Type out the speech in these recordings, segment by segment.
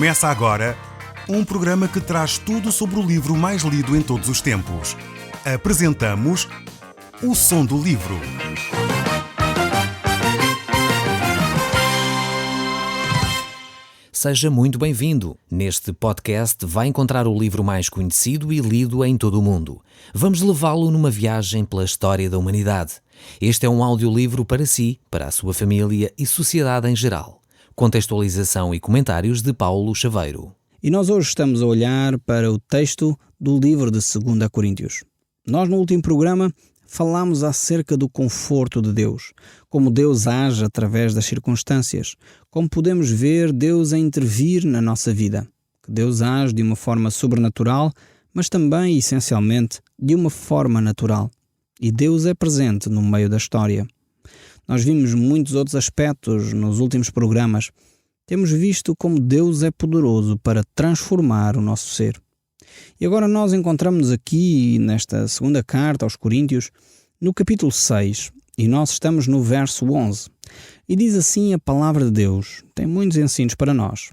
Começa agora um programa que traz tudo sobre o livro mais lido em todos os tempos. Apresentamos O Som do Livro. Seja muito bem-vindo. Neste podcast vai encontrar o livro mais conhecido e lido em todo o mundo. Vamos levá-lo numa viagem pela história da humanidade. Este é um audiolivro para si, para a sua família e sociedade em geral. Contextualização e comentários de Paulo Chaveiro. E nós hoje estamos a olhar para o texto do livro de 2 Coríntios. Nós no último programa falámos acerca do conforto de Deus, como Deus age através das circunstâncias, como podemos ver Deus a intervir na nossa vida, que Deus age de uma forma sobrenatural, mas também, essencialmente, de uma forma natural. E Deus é presente no meio da história. Nós vimos muitos outros aspectos nos últimos programas. Temos visto como Deus é poderoso para transformar o nosso ser. E agora nós encontramos-nos aqui, nesta segunda carta aos Coríntios, no capítulo 6, e nós estamos no verso 11. E diz assim a palavra de Deus, tem muitos ensinos para nós.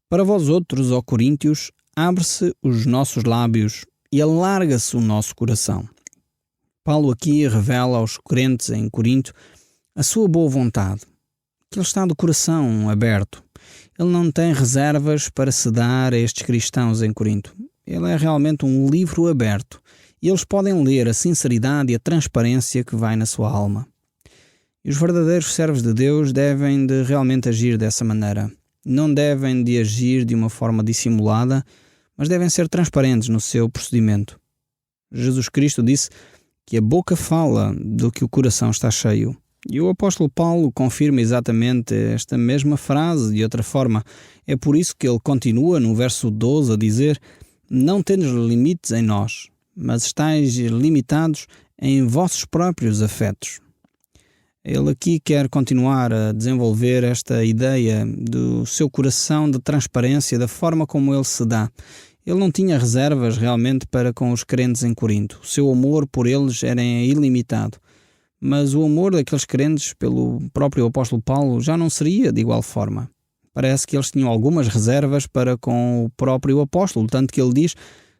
Para vós outros, ó Coríntios, abre-se os nossos lábios e alarga-se o nosso coração. Paulo aqui revela aos crentes em Corinto a sua boa vontade, que ele está de coração aberto. Ele não tem reservas para se dar a estes cristãos em Corinto. Ele é realmente um livro aberto e eles podem ler a sinceridade e a transparência que vai na sua alma. E os verdadeiros servos de Deus devem de realmente agir dessa maneira. Não devem de agir de uma forma dissimulada, mas devem ser transparentes no seu procedimento. Jesus Cristo disse que a boca fala do que o coração está cheio. E o apóstolo Paulo confirma exatamente esta mesma frase de outra forma. É por isso que ele continua no verso 12 a dizer: não tendes limites em nós, mas estáis limitados em vossos próprios afetos. Ele aqui quer continuar a desenvolver esta ideia do seu coração de transparência, da forma como ele se dá. Ele não tinha reservas realmente para com os crentes em Corinto. O seu amor por eles era ilimitado. Mas o amor daqueles crentes pelo próprio apóstolo Paulo já não seria de igual forma. Parece que eles tinham algumas reservas para com o próprio apóstolo, tanto que ele diz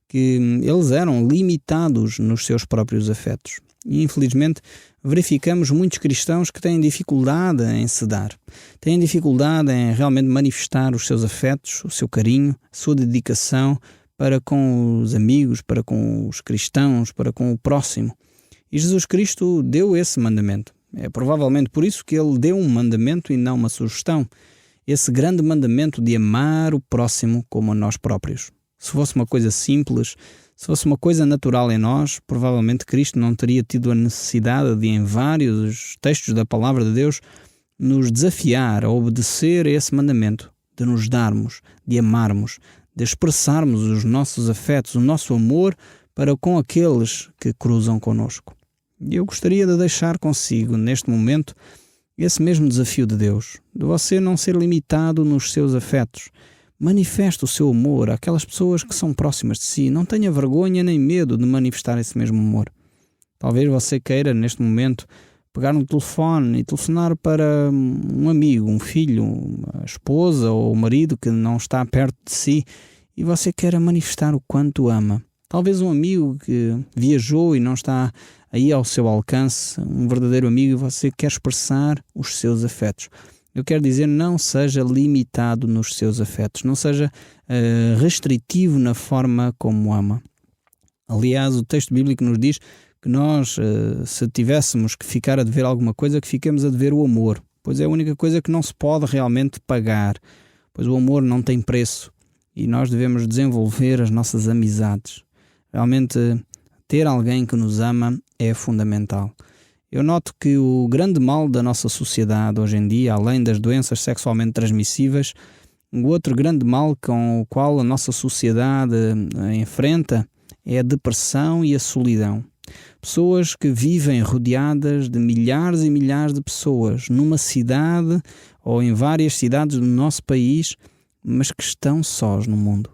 que eles eram limitados nos seus próprios afetos. E infelizmente verificamos muitos cristãos que têm dificuldade em se dar. Têm dificuldade em realmente manifestar os seus afetos, o seu carinho, a sua dedicação para com os amigos, para com os cristãos, para com o próximo. E Jesus Cristo deu esse mandamento. É provavelmente por isso que ele deu um mandamento e não uma sugestão. Esse grande mandamento de amar o próximo como a nós próprios. Se fosse uma coisa simples, se fosse uma coisa natural em nós, provavelmente Cristo não teria tido a necessidade de, em vários textos da palavra de Deus, nos desafiar a obedecer a esse mandamento, de nos darmos, de amarmos, de expressarmos os nossos afetos, o nosso amor para com aqueles que cruzam connosco. E eu gostaria de deixar consigo, neste momento, esse mesmo desafio de Deus, de você não ser limitado nos seus afetos. Manifeste o seu amor àquelas pessoas que são próximas de si. Não tenha vergonha nem medo de manifestar esse mesmo amor. Talvez você queira, neste momento, pegar no telefone e telefonar para um amigo, um filho, uma esposa ou o marido que não está perto de si e você queira manifestar o quanto ama. Talvez um amigo que viajou e não está aí ao seu alcance, um verdadeiro amigo, você quer expressar os seus afetos. Eu quero dizer, não seja limitado nos seus afetos, não seja restritivo na forma como ama. Aliás, o texto bíblico nos diz que nós, se tivéssemos que ficar a dever alguma coisa, que fiquemos a dever o amor, pois é a única coisa que não se pode realmente pagar, pois o amor não tem preço e nós devemos desenvolver as nossas amizades. Realmente, ter alguém que nos ama é fundamental. Eu noto que o grande mal da nossa sociedade hoje em dia, além das doenças sexualmente transmissíveis, o outro grande mal com o qual a nossa sociedade enfrenta é a depressão e a solidão. Pessoas que vivem rodeadas de milhares e milhares de pessoas numa cidade ou em várias cidades do nosso país, mas que estão sós no mundo.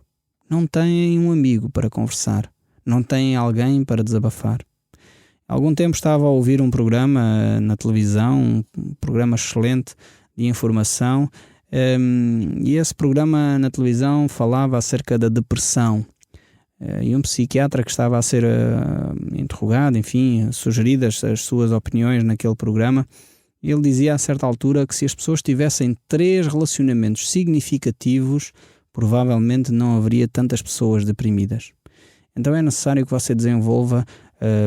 Não têm um amigo para conversar. Não têm alguém para desabafar. Há algum tempo estava a ouvir um programa na televisão, um programa excelente de informação, e esse programa na televisão falava acerca da depressão. E um psiquiatra que estava a ser interrogado, enfim, sugeridas as suas opiniões naquele programa, ele dizia a certa altura que se as pessoas tivessem 3 relacionamentos significativos, provavelmente não haveria tantas pessoas deprimidas. Então é necessário que você desenvolva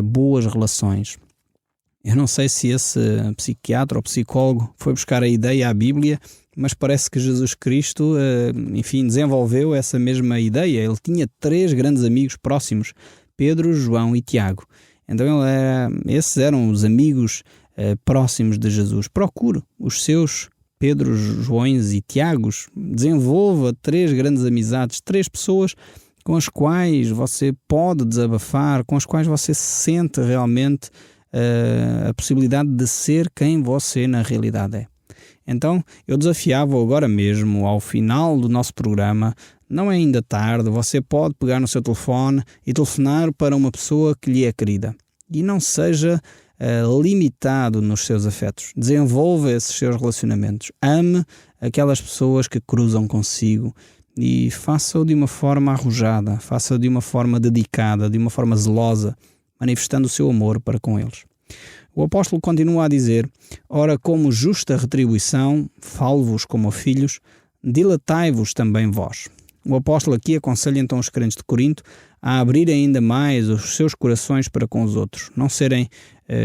boas relações. Eu não sei se esse psiquiatra ou psicólogo foi buscar a ideia à Bíblia, mas parece que Jesus Cristo, desenvolveu essa mesma ideia. Ele tinha 3 grandes amigos próximos, Pedro, João e Tiago. Então esses eram os amigos próximos de Jesus. Procure os seus Pedros, Joões e Tiagos. Desenvolva 3 grandes amizades, 3 pessoas com as quais você pode desabafar, com as quais você sente realmente a possibilidade de ser quem você na realidade é. Então, eu desafiava agora mesmo, ao final do nosso programa, não é ainda tarde, você pode pegar no seu telefone e telefonar para uma pessoa que lhe é querida. E não seja limitado nos seus afetos. Desenvolva esses seus relacionamentos. Ame aquelas pessoas que cruzam consigo e faça-o de uma forma arrojada, faça-o de uma forma dedicada, de uma forma zelosa, manifestando o seu amor para com eles. O apóstolo continua a dizer: ora, como justa retribuição, falo-vos como filhos, dilatai-vos também vós. O apóstolo aqui aconselha então os crentes de Corinto a abrir ainda mais os seus corações para com os outros, não serem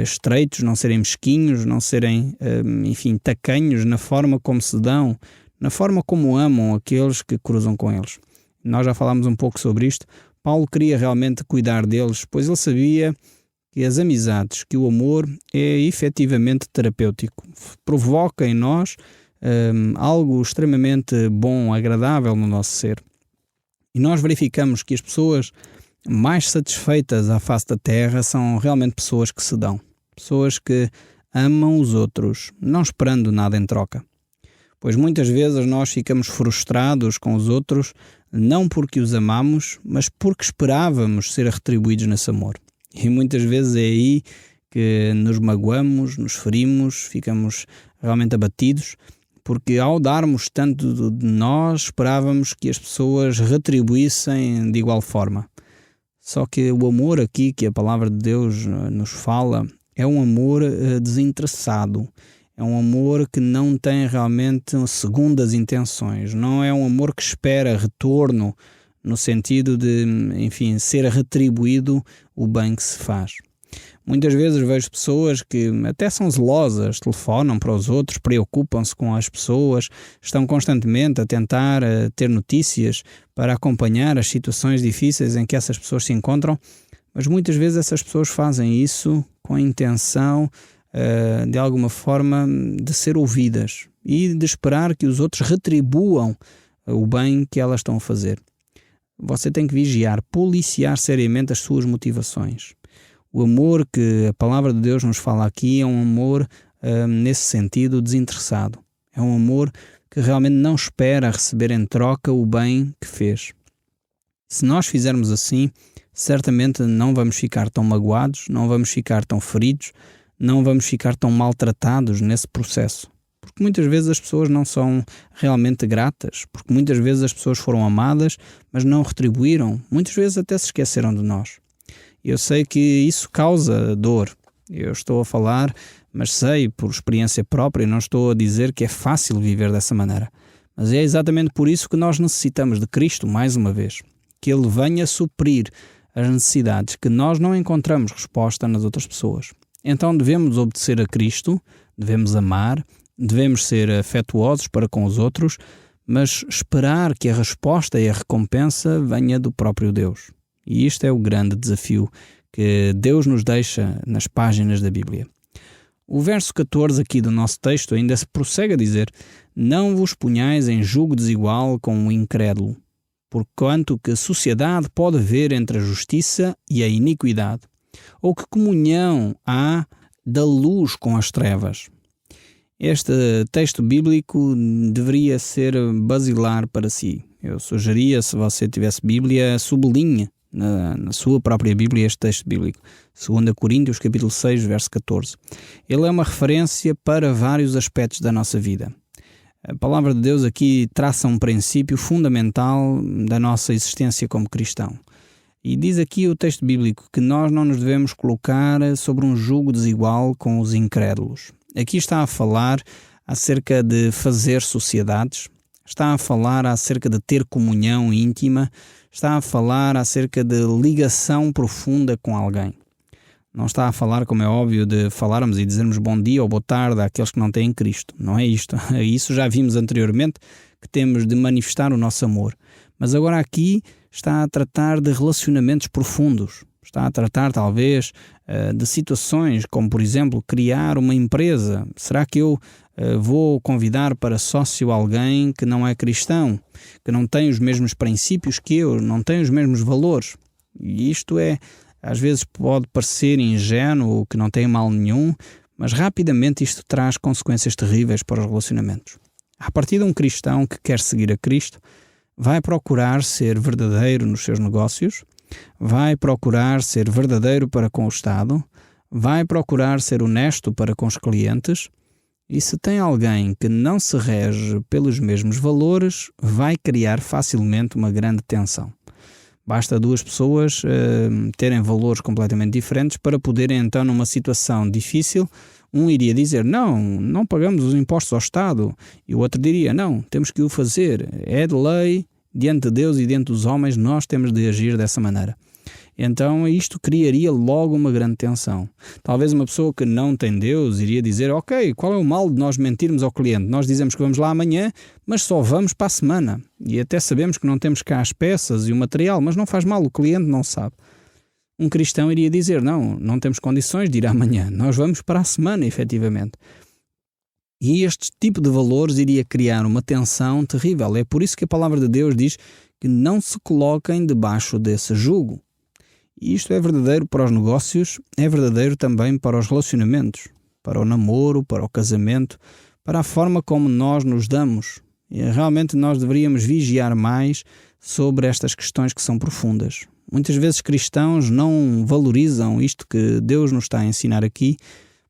estreitos, não serem mesquinhos, não serem, tacanhos na forma como se dão, na forma como amam aqueles que cruzam com eles. Nós já falámos um pouco sobre isto. Paulo queria realmente cuidar deles, pois ele sabia que as amizades, que o amor é efetivamente terapêutico. Provoca em nós algo extremamente bom, agradável no nosso ser. E nós verificamos que as pessoas mais satisfeitas à face da terra são realmente pessoas que se dão. Pessoas que amam os outros, não esperando nada em troca. Pois muitas vezes nós ficamos frustrados com os outros, não porque os amamos, mas porque esperávamos ser retribuídos nesse amor. E muitas vezes é aí que nos magoamos, nos ferimos, ficamos realmente abatidos, porque ao darmos tanto de nós, esperávamos que as pessoas retribuíssem de igual forma. Só que o amor aqui que a palavra de Deus nos fala é um amor desinteressado. É um amor que não tem realmente segundas intenções. Não é um amor que espera retorno no sentido de, ser retribuído o bem que se faz. Muitas vezes vejo pessoas que até são zelosas, telefonam para os outros, preocupam-se com as pessoas, estão constantemente a tentar ter notícias para acompanhar as situações difíceis em que essas pessoas se encontram, mas muitas vezes essas pessoas fazem isso com a intenção de alguma forma de ser ouvidas e de esperar que os outros retribuam o bem que elas estão a fazer. Você tem que vigiar, policiar seriamente as suas motivações. O amor que a palavra de Deus nos fala aqui é um amor, nesse sentido, desinteressado. É um amor que realmente não espera receber em troca o bem que fez. Se nós fizermos assim, certamente não vamos ficar tão magoados, não vamos ficar tão feridos, não vamos ficar tão maltratados nesse processo. Porque muitas vezes as pessoas não são realmente gratas, porque muitas vezes as pessoas foram amadas, mas não retribuíram, muitas vezes até se esqueceram de nós. Eu sei que isso causa dor. Eu estou a falar, mas sei por experiência própria, não estou a dizer que é fácil viver dessa maneira. Mas é exatamente por isso que nós necessitamos de Cristo, mais uma vez. Que Ele venha suprir as necessidades que nós não encontramos resposta nas outras pessoas. Então devemos obedecer a Cristo, devemos amar, devemos ser afetuosos para com os outros, mas esperar que a resposta e a recompensa venha do próprio Deus. E isto é o grande desafio que Deus nos deixa nas páginas da Bíblia. O verso 14 aqui do nosso texto ainda se prossegue a dizer: não vos ponhais em julgo desigual com o incrédulo, porquanto que sociedade pode haver entre a justiça e a iniquidade, ou que comunhão há da luz com as trevas. Este texto bíblico deveria ser basilar para si. Eu sugeria, se você tivesse Bíblia, sublinhe na sua própria Bíblia este texto bíblico. 2 Coríntios, capítulo 6, verso 14. Ele é uma referência para vários aspectos da nossa vida. A palavra de Deus aqui traça um princípio fundamental da nossa existência como cristão. E diz aqui o texto bíblico que nós não nos devemos colocar sobre um jugo desigual com os incrédulos. Aqui está a falar acerca de fazer sociedades, está a falar acerca de ter comunhão íntima, está a falar acerca de ligação profunda com alguém. Não está a falar, como é óbvio, de falarmos e dizermos bom dia ou boa tarde àqueles que não têm Cristo. Não é isto. Isso já vimos anteriormente, que temos de manifestar o nosso amor. Mas agora aqui está a tratar de relacionamentos profundos. Está a tratar, talvez, de situações como, por exemplo, criar uma empresa. Será que eu vou convidar para sócio alguém que não é cristão, que não tem os mesmos princípios que eu, não tem os mesmos valores? E isto às vezes pode parecer ingênuo, que não tem mal nenhum, mas rapidamente isto traz consequências terríveis para os relacionamentos. A partir de um cristão que quer seguir a Cristo, vai procurar ser verdadeiro nos seus negócios, vai procurar ser verdadeiro para com o Estado, vai procurar ser honesto para com os clientes, e se tem alguém que não se rege pelos mesmos valores, vai criar facilmente uma grande tensão. Basta duas pessoas terem valores completamente diferentes para poderem, então, numa situação difícil, um iria dizer, não pagamos os impostos ao Estado, e o outro diria, não, temos que o fazer, é de lei, diante de Deus e diante dos homens, nós temos de agir dessa maneira. Então isto criaria logo uma grande tensão. Talvez uma pessoa que não tem Deus iria dizer, ok, qual é o mal de nós mentirmos ao cliente? Nós dizemos que vamos lá amanhã, mas só vamos para a semana. E até sabemos que não temos cá as peças e o material, mas não faz mal, o cliente não sabe. Um cristão iria dizer, não temos condições de ir amanhã, nós vamos para a semana, efetivamente. E este tipo de valores iria criar uma tensão terrível. É por isso que a palavra de Deus diz que não se coloquem debaixo desse jugo. E isto é verdadeiro para os negócios, é verdadeiro também para os relacionamentos, para o namoro, para o casamento, para a forma como nós nos damos. E realmente nós deveríamos vigiar mais sobre estas questões que são profundas. Muitas vezes cristãos não valorizam isto que Deus nos está a ensinar aqui,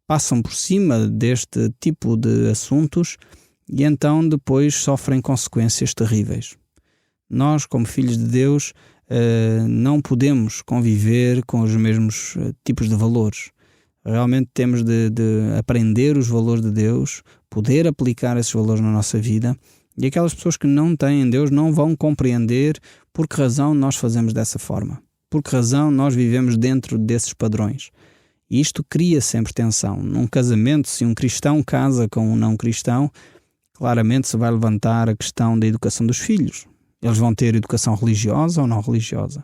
passam por cima deste tipo de assuntos e então depois sofrem consequências terríveis. Nós, como filhos de Deus, não podemos conviver com os mesmos tipos de valores. Realmente temos de aprender os valores de Deus, poder aplicar esses valores na nossa vida, e aquelas pessoas que não têm Deus não vão compreender por que razão nós fazemos dessa forma, por que razão nós vivemos dentro desses padrões. E isto cria sempre tensão. Num casamento, se um cristão casa com um não cristão, claramente se vai levantar a questão da educação dos filhos. Eles vão ter educação religiosa ou não religiosa.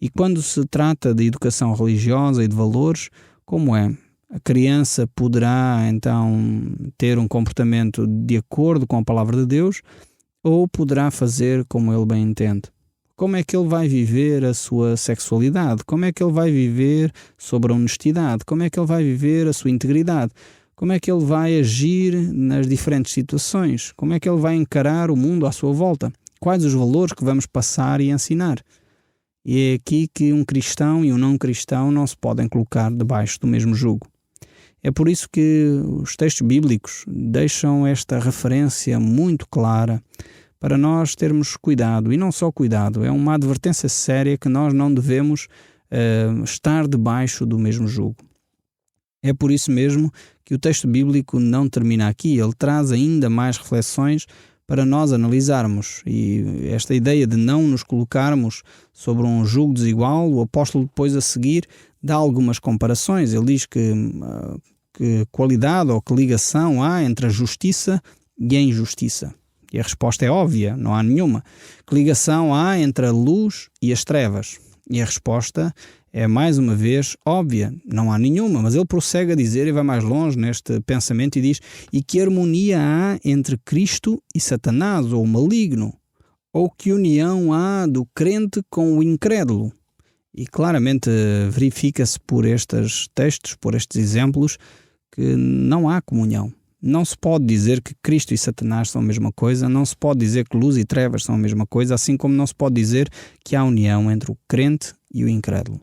E quando se trata de educação religiosa e de valores, como é? A criança poderá então ter um comportamento de acordo com a palavra de Deus ou poderá fazer como ele bem entende. Como é que ele vai viver a sua sexualidade? Como é que ele vai viver sobre a honestidade? Como é que ele vai viver a sua integridade? Como é que ele vai agir nas diferentes situações? Como é que ele vai encarar o mundo à sua volta? Quais os valores que vamos passar e ensinar? E é aqui que um cristão e um não cristão não se podem colocar debaixo do mesmo jugo. É por isso que os textos bíblicos deixam esta referência muito clara para nós termos cuidado, e não só cuidado, é uma advertência séria que nós não devemos estar debaixo do mesmo jugo. É por isso mesmo que o texto bíblico não termina aqui, ele traz ainda mais reflexões para nós analisarmos, e esta ideia de não nos colocarmos sobre um jugo desigual, o apóstolo depois a seguir dá algumas comparações. Ele diz que qualidade ou que ligação há entre a justiça e a injustiça. E a resposta é óbvia, não há nenhuma. Que ligação há entre a luz e as trevas? E a resposta é, mais uma vez, óbvia, não há nenhuma. Mas ele prossegue a dizer, e vai mais longe neste pensamento, e diz: e que harmonia há entre Cristo e Satanás, ou o maligno? Ou que união há do crente com o incrédulo? E claramente verifica-se por estes textos, por estes exemplos, que não há comunhão. Não se pode dizer que Cristo e Satanás são a mesma coisa, não se pode dizer que luz e trevas são a mesma coisa, assim como não se pode dizer que há união entre o crente e o incrédulo.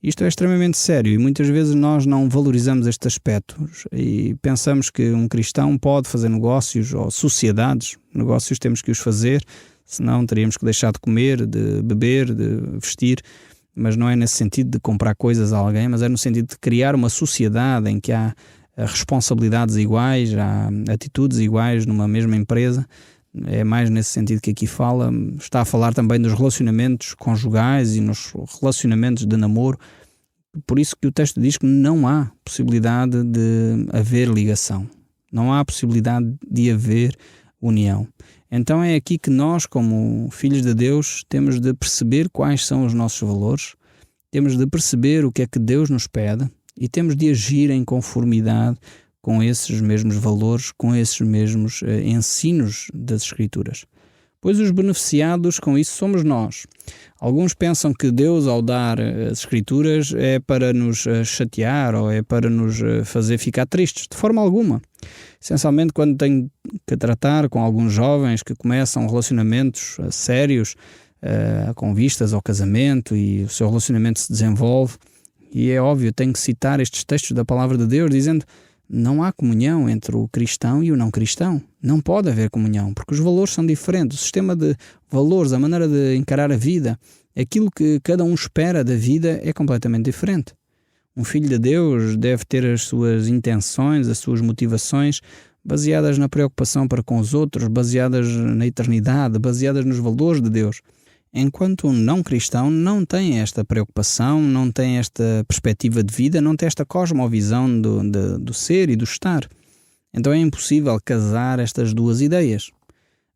Isto é extremamente sério e muitas vezes nós não valorizamos estes aspectos e pensamos que um cristão pode fazer negócios ou sociedades. Negócios temos que os fazer, senão teríamos que deixar de comer, de beber, de vestir, mas não é nesse sentido de comprar coisas a alguém, mas é no sentido de criar uma sociedade em que há responsabilidades iguais, há atitudes iguais numa mesma empresa. É mais nesse sentido que aqui fala. Está a falar também dos relacionamentos conjugais e nos relacionamentos de namoro. Por isso que o texto diz que não há possibilidade de haver ligação. Não há possibilidade de haver união. Então é aqui que nós, como filhos de Deus, temos de perceber quais são os nossos valores, temos de perceber o que é que Deus nos pede e temos de agir em conformidade com esses mesmos valores, com esses mesmos ensinos das Escrituras. Pois os beneficiados com isso somos nós. Alguns pensam que Deus, ao dar as Escrituras, é para nos chatear ou é para nos fazer ficar tristes. De forma alguma. Essencialmente, quando tenho que tratar com alguns jovens que começam relacionamentos sérios, com vistas ao casamento, e o seu relacionamento se desenvolve, e é óbvio, tenho que citar estes textos da Palavra de Deus, dizendo: não há comunhão entre o cristão e o não cristão. Não pode haver comunhão, porque os valores são diferentes. O sistema de valores, a maneira de encarar a vida, aquilo que cada um espera da vida é completamente diferente. Um filho de Deus deve ter as suas intenções, as suas motivações baseadas na preocupação para com os outros, baseadas na eternidade, baseadas nos valores de Deus. Enquanto um não cristão não tem esta preocupação, não tem esta perspectiva de vida, não tem esta cosmovisão do ser e do estar. Então é impossível casar estas duas ideias.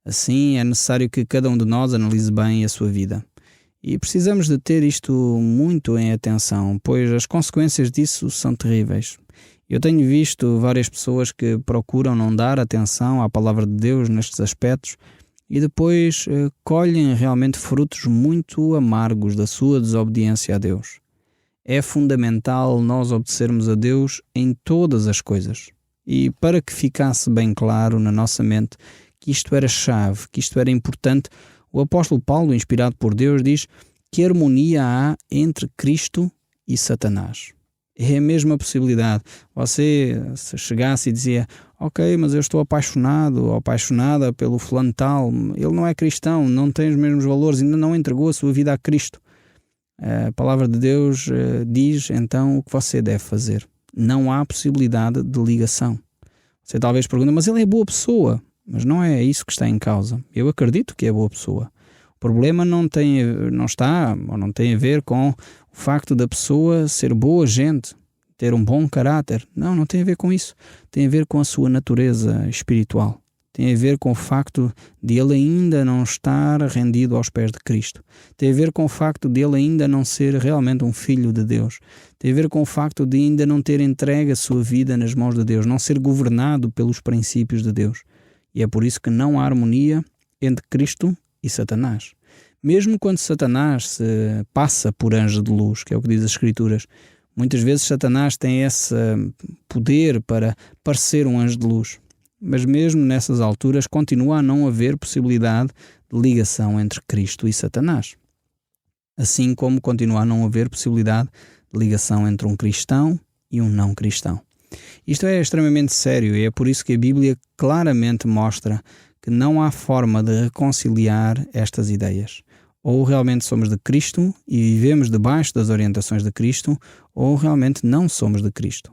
Assim, é necessário que cada um de nós analise bem a sua vida. E precisamos de ter isto muito em atenção, pois as consequências disso são terríveis. Eu tenho visto várias pessoas que procuram não dar atenção à Palavra de Deus nestes aspectos e depois colhem realmente frutos muito amargos da sua desobediência a Deus. É fundamental nós obedecermos a Deus em todas as coisas. E para que ficasse bem claro na nossa mente que isto era chave, que isto era importante, o apóstolo Paulo, inspirado por Deus, diz que harmonia há entre Cristo e Satanás. É a mesma possibilidade. Você, se chegasse e dizia: ok, mas eu estou apaixonado ou apaixonada pelo fulano tal, ele não é cristão, não tem os mesmos valores, ainda não entregou a sua vida a Cristo. A palavra de Deus diz então o que você deve fazer. Não há possibilidade de ligação. Você talvez pergunte: mas ele é boa pessoa. Mas não é isso que está em causa. Eu acredito que é boa pessoa. O problema não tem a ver com o facto da pessoa ser boa gente, ter um bom caráter. Não tem a ver com isso. Tem a ver com a sua natureza espiritual. Tem a ver com o facto de ele ainda não estar rendido aos pés de Cristo. Tem a ver com o facto de ele ainda não ser realmente um filho de Deus. Tem a ver com o facto de ainda não ter entregue a sua vida nas mãos de Deus, não ser governado pelos princípios de Deus. E é por isso que não há harmonia entre Cristo e Satanás. Mesmo quando Satanás se passa por anjo de luz, que é o que diz as Escrituras, muitas vezes Satanás tem esse poder para parecer um anjo de luz. Mas mesmo nessas alturas continua a não haver possibilidade de ligação entre Cristo e Satanás. Assim como continua a não haver possibilidade de ligação entre um cristão e um não cristão. Isto é extremamente sério e é por isso que a Bíblia claramente mostra que não há forma de reconciliar estas ideias. Ou realmente somos de Cristo e vivemos debaixo das orientações de Cristo, ou realmente não somos de Cristo.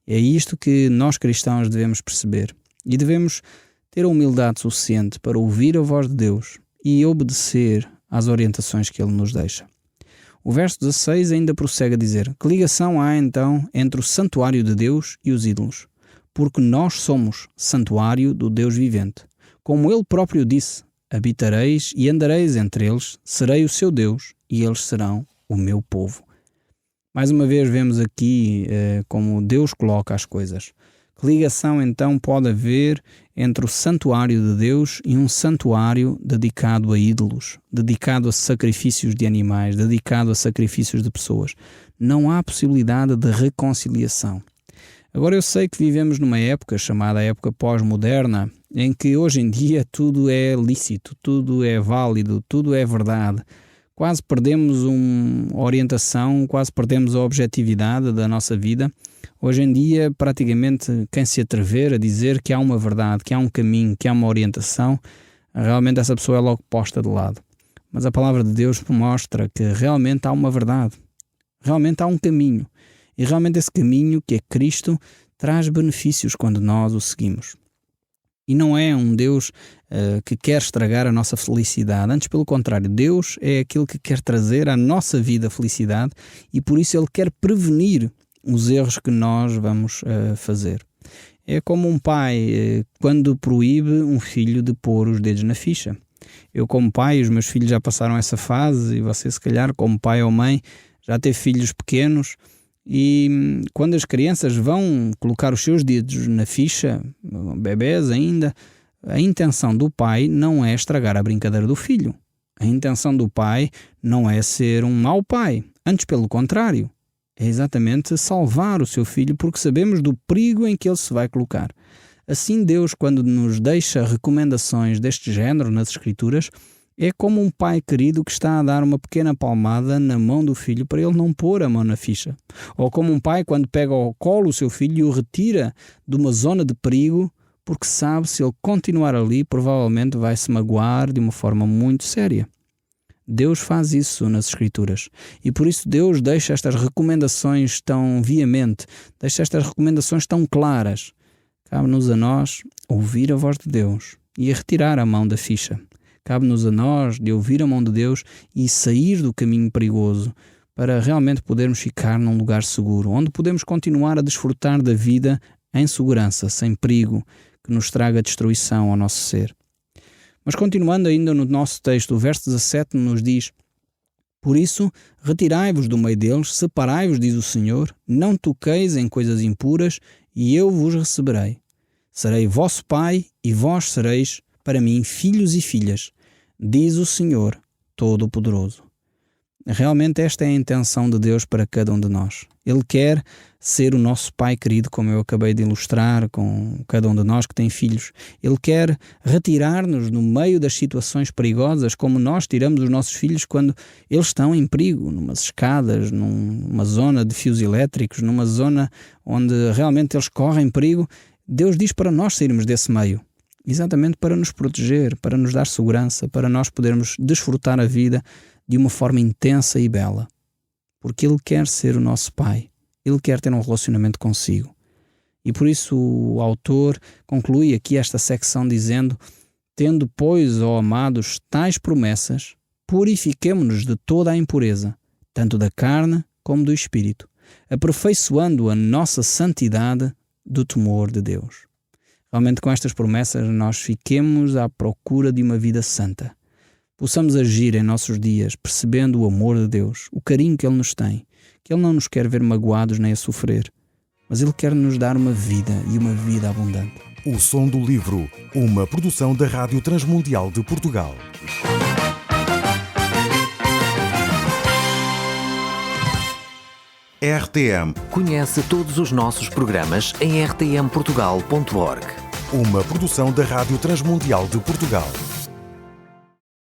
É isto que nós cristãos devemos perceber e devemos ter a humildade suficiente para ouvir a voz de Deus e obedecer às orientações que Ele nos deixa. O verso 16 ainda prossegue a dizer: que ligação há então entre o santuário de Deus e os ídolos? Porque nós somos santuário do Deus vivente. Como Ele próprio disse: habitareis e andareis entre eles, serei o seu Deus e eles serão o meu povo. Mais uma vez vemos aqui como Deus coloca as coisas. Que ligação então pode haver entre o santuário de Deus e um santuário dedicado a ídolos, dedicado a sacrifícios de animais, dedicado a sacrifícios de pessoas? Não há possibilidade de reconciliação. Agora eu sei que vivemos numa época chamada época pós-moderna, em que hoje em dia tudo é lícito, tudo é válido, tudo é verdade. quase perdemos uma orientação, quase perdemos a objetividade da nossa vida. Hoje em dia, praticamente, quem se atrever a dizer que há uma verdade, que há um caminho, que há uma orientação, realmente essa pessoa é logo posta de lado. Mas a palavra de Deus mostra que realmente há uma verdade, realmente há um caminho. E realmente esse caminho, que é Cristo, traz benefícios quando nós o seguimos. E não é um Deus que quer estragar a nossa felicidade. Antes, pelo contrário, Deus é aquele que quer trazer à nossa vida felicidade e por isso Ele quer prevenir os erros que nós vamos fazer. É como um pai quando proíbe um filho de pôr os dedos na ficha. Eu, como pai, os meus filhos já passaram essa fase, e você, se calhar, como pai ou mãe, já teve filhos pequenos, e quando as crianças vão colocar os seus dedos na ficha, bebés ainda, a intenção do pai não é estragar a brincadeira do filho. A intenção do pai não é ser um mau pai, antes pelo contrário. É exatamente salvar o seu filho, porque sabemos do perigo em que ele se vai colocar. Assim, Deus, quando nos deixa recomendações deste género nas Escrituras, é como um pai querido que está a dar uma pequena palmada na mão do filho para ele não pôr a mão na ficha. Ou como um pai quando pega ao colo o seu filho e o retira de uma zona de perigo, porque sabe se ele continuar ali, provavelmente vai se magoar de uma forma muito séria. Deus faz isso nas Escrituras. E por isso Deus deixa estas recomendações tão veemente, deixa estas recomendações tão claras. Cabe-nos a nós ouvir a voz de Deus e a retirar a mão da ficha. Cabe-nos a nós de ouvir a mão de Deus e sair do caminho perigoso para realmente podermos ficar num lugar seguro, onde podemos continuar a desfrutar da vida em segurança, sem perigo que nos traga destruição ao nosso ser. Mas continuando ainda no nosso texto, o verso 17 nos diz: Por isso, retirai-vos do meio deles, separai-vos, diz o Senhor, não toqueis em coisas impuras, e eu vos receberei. Serei vosso pai, e vós sereis para mim filhos e filhas, diz o Senhor Todo-Poderoso. Realmente esta é a intenção de Deus para cada um de nós. Ele quer ser o nosso pai querido, como eu acabei de ilustrar com cada um de nós que tem filhos. Ele quer retirar-nos no meio das situações perigosas, como nós tiramos os nossos filhos quando eles estão em perigo, numas escadas, numa zona de fios elétricos, numa zona onde realmente eles correm perigo. Deus diz para nós sairmos desse meio. Exatamente para nos proteger, para nos dar segurança, para nós podermos desfrutar a vida de uma forma intensa e bela. Porque Ele quer ser o nosso Pai. Ele quer ter um relacionamento consigo. E por isso o autor conclui aqui esta secção dizendo: Tendo, pois, ó amados, tais promessas, purifiquemo-nos de toda a impureza, tanto da carne como do espírito, aperfeiçoando a nossa santidade do temor de Deus. Realmente com estas promessas nós fiquemos à procura de uma vida santa. Possamos agir em nossos dias percebendo o amor de Deus, o carinho que Ele nos tem, que Ele não nos quer ver magoados nem a sofrer, mas Ele quer nos dar uma vida e uma vida abundante. O Som do Livro, uma produção da Rádio Transmundial de Portugal. RTM. Conhece todos os nossos programas em rtmportugal.org. Uma produção da Rádio Transmundial de Portugal.